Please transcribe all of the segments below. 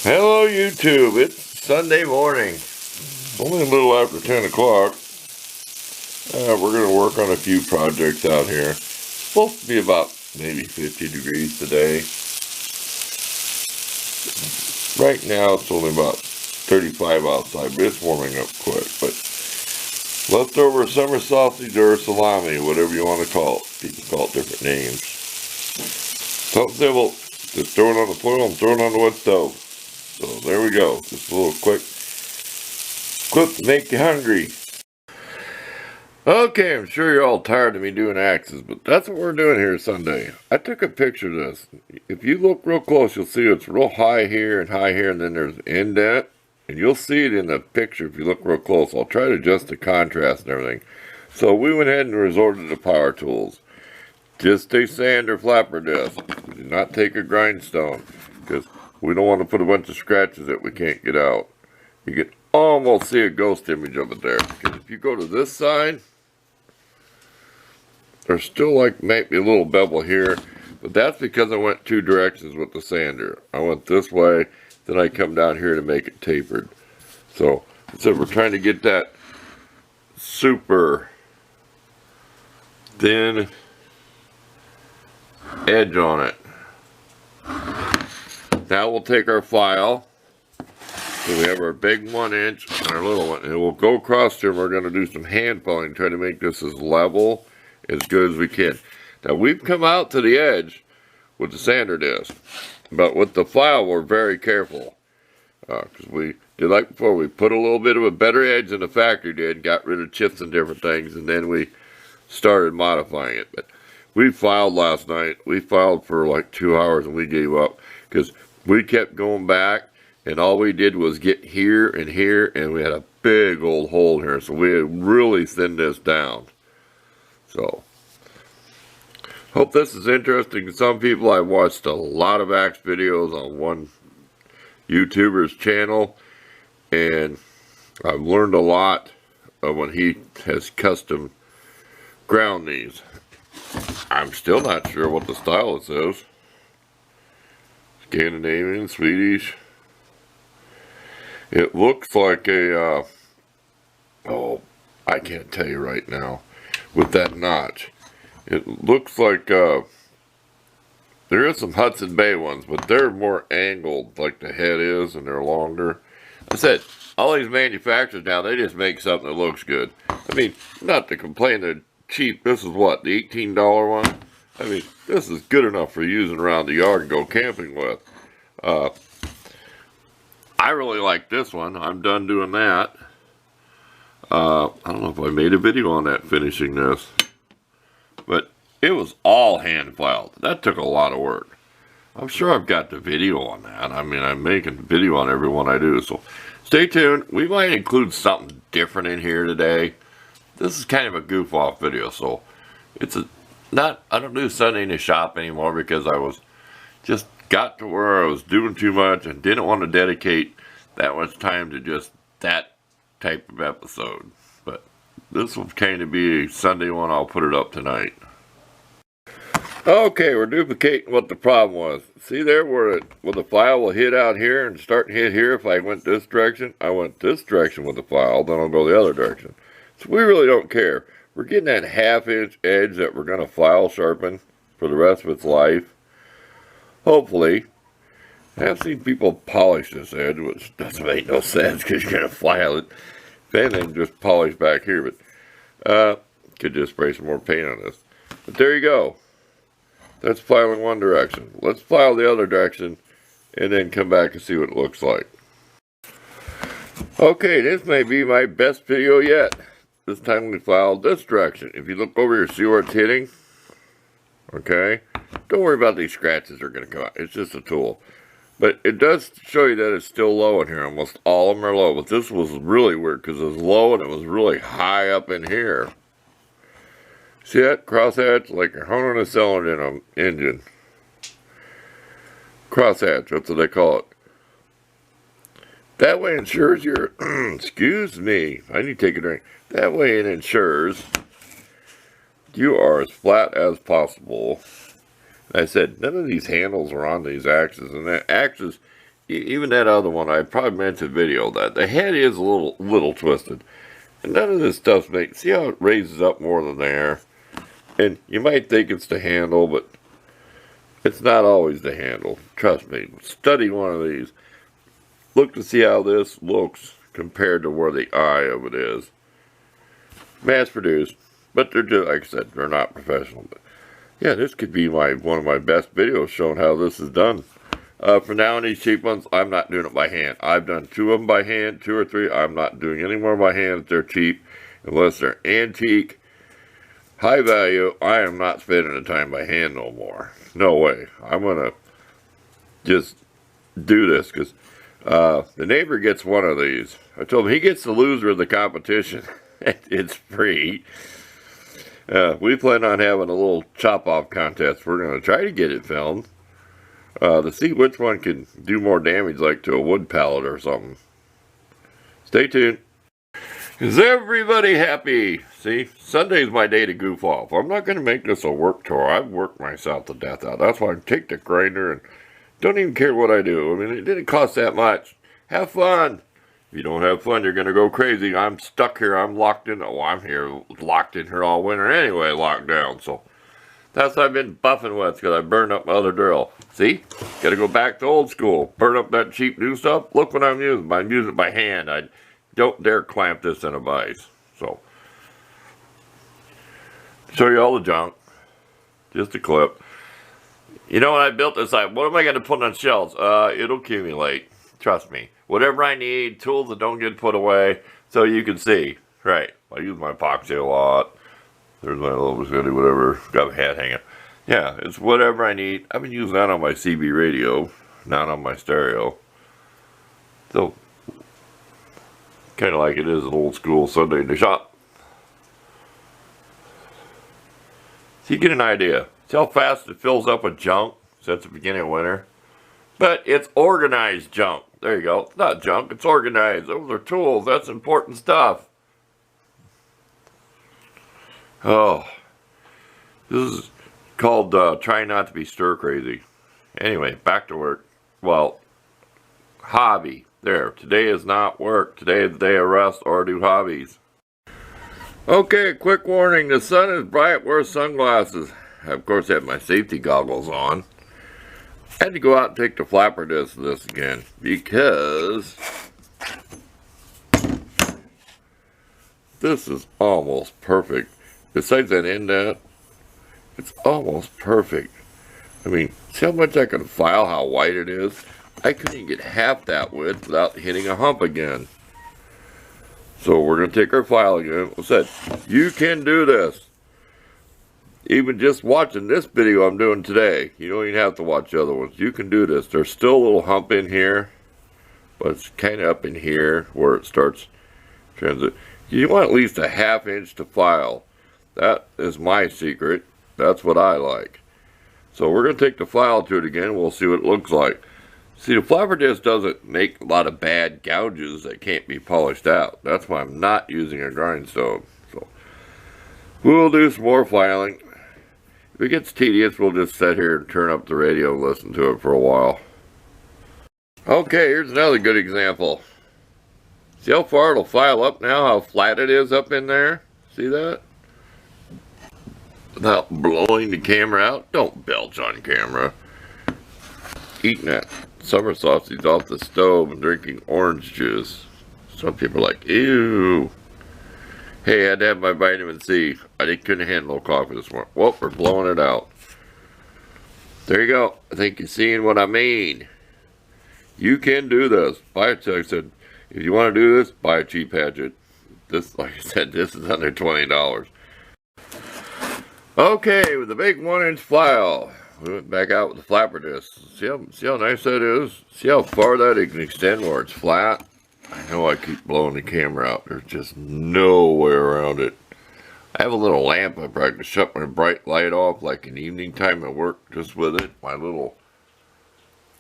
Hello YouTube, it's Sunday morning. It's only a little after 10 o'clock. We're going to work on a few projects out here. It's supposed to be about maybe 50 degrees today. Right now it's only about 35 outside, but it's warming up quick. But leftover summer sausage or salami, whatever you want to call it. People call it different names. Something simple. Just throw it on the foil and throw it on the wood stove. So there we go. Just a little quick clip to make you hungry. Okay, I'm sure you're all tired of me doing axes, but that's what we're doing here Sunday. I took a picture of this. If you look real close, you'll see it's real high here, and then there's an indent. And you'll see it in the picture if you look real close. I'll try to adjust the contrast and everything. So we went ahead and resorted to power tools. Just a sander flapper disc. Do not take a grindstone, because we don't want to put a bunch of scratches that we can't get out. You can almost see a ghost image of it there. Because if you go to this side, there's still like maybe a little bevel here. But that's because I went two directions with the sander. I went this way, then I come down here to make it tapered. So we're trying to get that super thin edge on it. Now we'll take our file. So we have our big 1-inch and our little one, and we'll go across here and we're going to do some hand filing, try to make this as level, as good as we can. Now we've come out to the edge with the sander disc, but with the file we're very careful. Because we did like before, we put a little bit of a better edge than the factory did, got rid of chips and different things, and then we started modifying it. But we filed last night. We filed for like 2 hours and we gave up because we kept going back, and all we did was get here, and we had a big old hole here. So we had really thinned this down. So, hope this is interesting to some people. I've watched a lot of axe videos on one YouTuber's channel, and I've learned a lot of when he has custom ground these. I'm still not sure what the style it says. Scandinavian, Swedish. It looks like a, oh, I can't tell you right now. With that notch. It looks like, there is some Hudson Bay ones, but they're more angled like the head is, and they're longer. I said, all these manufacturers now, they just make something that looks good. I mean, not to complain they're cheap. This is what, the $18 one? I mean, this is good enough for using around the yard and go camping with. I really like this one. I'm done doing that. I don't know if I made a video on that finishing this. But it was all hand filed. That took a lot of work. I'm sure I've got the video on that. I mean, I'm making a video on every one I do. So stay tuned. We might include something different in here today. This is kind of a goof off video. So it's I don't do Sunday in the shop anymore because I was just got to where I was doing too much and didn't want to dedicate that much time to just that type of episode. But this will kind of be a Sunday one. I'll put it up tonight. Okay, we're duplicating what the problem was. See there where the file will hit out here and start to hit here. If I went this direction, I went this direction with the file, then I'll go the other direction. So we really don't care. We're getting that 1/2-inch edge that we're going to file sharpen for the rest of its life. Hopefully. I've seen people polish this edge, which doesn't make no sense because you're going to file it. If anything, just polish back here, but could just spray some more paint on this. But there you go. That's filing one direction. Let's file the other direction and then come back and see what it looks like. Okay, this may be my best video yet. This time we filed this direction. If you look over here, see where it's hitting? Okay? Don't worry about these scratches that are going to come out. It's just a tool. But it does show you that it's still low in here. Almost all of them are low. But this was really weird because it was low and it was really high up in here. See that? Crosshatch? Like you're honing a cylinder in an engine. Crosshatch, that's what they call it. That way ensures you're, excuse me, I need to take a drink. That way it ensures you are as flat as possible. And I said, none of these handles are on these axes. And the axes, even that other one, I probably mentioned video that the head is a little twisted. And none of this stuff's made. See how it raises up more than there? And you might think it's the handle, but it's not always the handle. Trust me. Study one of these. Look to see how this looks compared to where the eye of it is. Mass produced. But they're just, like I said, they're not professional. But yeah, this could be one of my best videos showing how this is done. For now, on these cheap ones, I'm not doing it by hand. I've done 2 of them by hand, 2 or 3. I'm not doing any more by hand if they're cheap. Unless they're antique, high value, I am not spending the time by hand no more. No way. I'm going to just do this because the neighbor gets one of these. I told him he gets the loser of the competition. It's free. We plan on having a little chop-off contest. We're going to try to get it filmed. To see which one can do more damage, like to a wood pallet or something. Stay tuned. Is everybody happy? See, Sunday's my day to goof off. I'm not going to make this a work tour. I've worked myself to death out. That's why I take the grinder and don't even care what I do. I mean, it didn't cost that much. Have fun. If you don't have fun, you're going to go crazy. I'm stuck here. I'm locked in. Oh, I'm here, locked in here all winter anyway, locked down. So that's what I've been buffing with because I burned up my other drill. See? Got to go back to old school. Burn up that cheap new stuff. Look what I'm using. I'm using it by hand. I don't dare clamp this in a vise. So, show you all the junk. Just a clip. You know, when I built this, what am I going to put on shelves? It'll accumulate. Trust me. Whatever I need, tools that don't get put away, so you can see. Right. I use my epoxy a lot. There's my little machete, whatever. Got a hat hanging. Yeah, it's whatever I need. I've been using that on my CB radio, not on my stereo. So, kind of like it is an old school Sunday in the shop. So you get an idea. See how fast it fills up with junk since the beginning of winter? But it's organized junk. There you go. It's not junk, it's organized. Those are tools. That's important stuff. Oh. This is called trying not to be stir crazy. Anyway, back to work. Well, hobby. There. Today is not work. Today is the day of rest or do hobbies. Okay, quick warning. The sun is bright. Wear sunglasses. I, of course, have my safety goggles on. I had to go out and take the flapper disc of this again because this is almost perfect. Besides that indent, it's almost perfect. I mean, see how much I can file, how white it is? I couldn't even get half that width without hitting a hump again. So we're going to take our file again. I said, you can do this. Even just watching this video I'm doing today, you don't even have to watch the other ones. You can do this. There's still a little hump in here, but it's kind of up in here where it starts transit. You want at least a ½ inch to file. That is my secret. That's what I like. So we're going to take the file to it again. We'll see what it looks like. See, the flapper disc doesn't make a lot of bad gouges that can't be polished out. That's why I'm not using a grindstone. So we'll do some more filing. If it gets tedious, we'll just sit here and turn up the radio and listen to it for a while. Okay, here's another good example. See how far it'll file up now, how flat it is up in there? See that? Without blowing the camera out. Don't belch on camera. Eating that summer sausage off the stove and drinking orange juice. Some people are like, ew. Hey, I had to have my vitamin C. I couldn't handle coffee this morning. Well, we're blowing it out. There you go. I think you're seeing what I mean. You can do this. Buy a check. Said, if you want to do this, buy a cheap hatchet. This, like I said, this is under $20. Okay, with the big 1-inch file, we went back out with the flapper disc. See how nice that is? See how far that can extend where it's flat? I know I keep blowing the camera out. There's just no way around it. I have a little lamp up where I can shut my bright light off like in evening time at work just with it. My little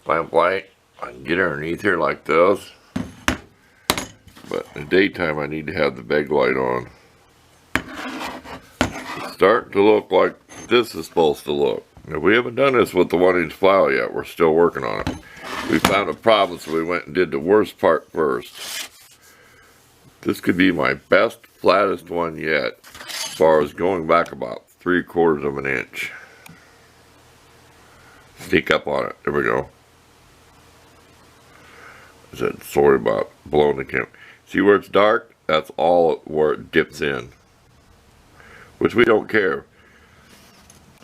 lamp light. I can get underneath here like this. But in the daytime I need to have the big light on. It's starting to look like this is supposed to look. Now, we haven't done this with the 1-inch file yet. We're still working on it. We found a problem, so we went and did the worst part first. This could be my best, flattest one yet, as far as going back about 3/4 of an inch. Sneak up on it. There we go. I said, sorry about blowing the camera. See where it's dark? That's all where it dips in. Which we don't care.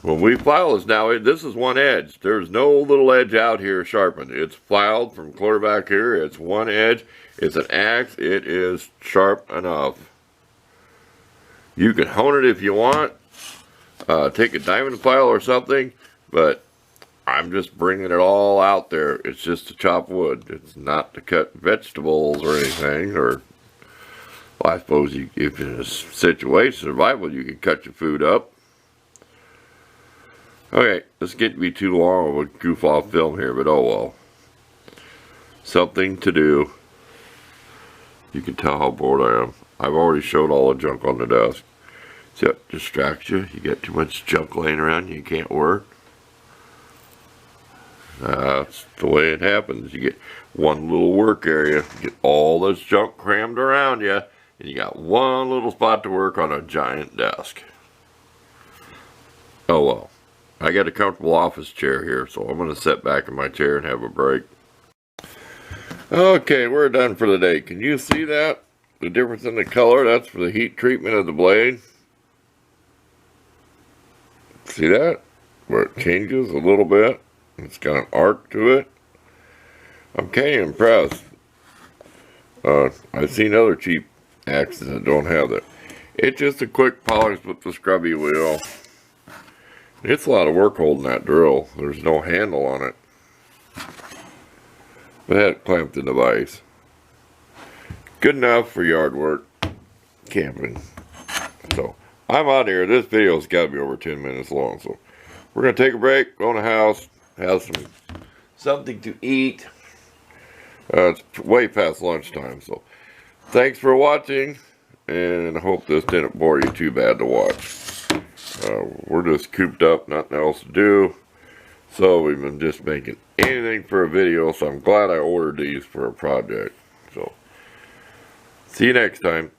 When we file this now, this is one edge. There's no little edge out here sharpened. It's filed from clear back here. It's one edge. It's an axe. It is sharp enough. You can hone it if you want. Take a diamond file or something. But I'm just bringing it all out there. It's just to chop wood. It's not to cut vegetables or anything. Or, well, I suppose if in a situation, survival, you can cut your food up. Okay, this get to be too long of a goof off film here, but oh well. Something to do. You can tell how bored I am. I've already showed all the junk on the desk. See that distracts you? You get too much junk laying around, you can't work. That's the way it happens. You get one little work area, you get all this junk crammed around you, and you got one little spot to work on a giant desk. Oh well. I got a comfortable office chair here, so I'm going to sit back in my chair and have a break. Okay, we're done for the day. Can you see that? The difference in the color? That's for the heat treatment of the blade. See that? Where it changes a little bit. It's got an arc to it. I'm kind of impressed. I've seen other cheap axes that don't have that. It's just a quick polish with the scrubby wheel. It's a lot of work holding that drill. There's no handle on it. But I had it clamped in the vise. Good enough for yard work, camping. So, I'm out of here. This video's got to be over 10 minutes long. So, we're going to take a break, go in the house, have something to eat. It's way past lunchtime. So, thanks for watching. And I hope this didn't bore you too bad to watch. We're just cooped up, nothing else to do, so we've been just making anything for a video, so I'm glad I ordered these for a project. So, see you next time.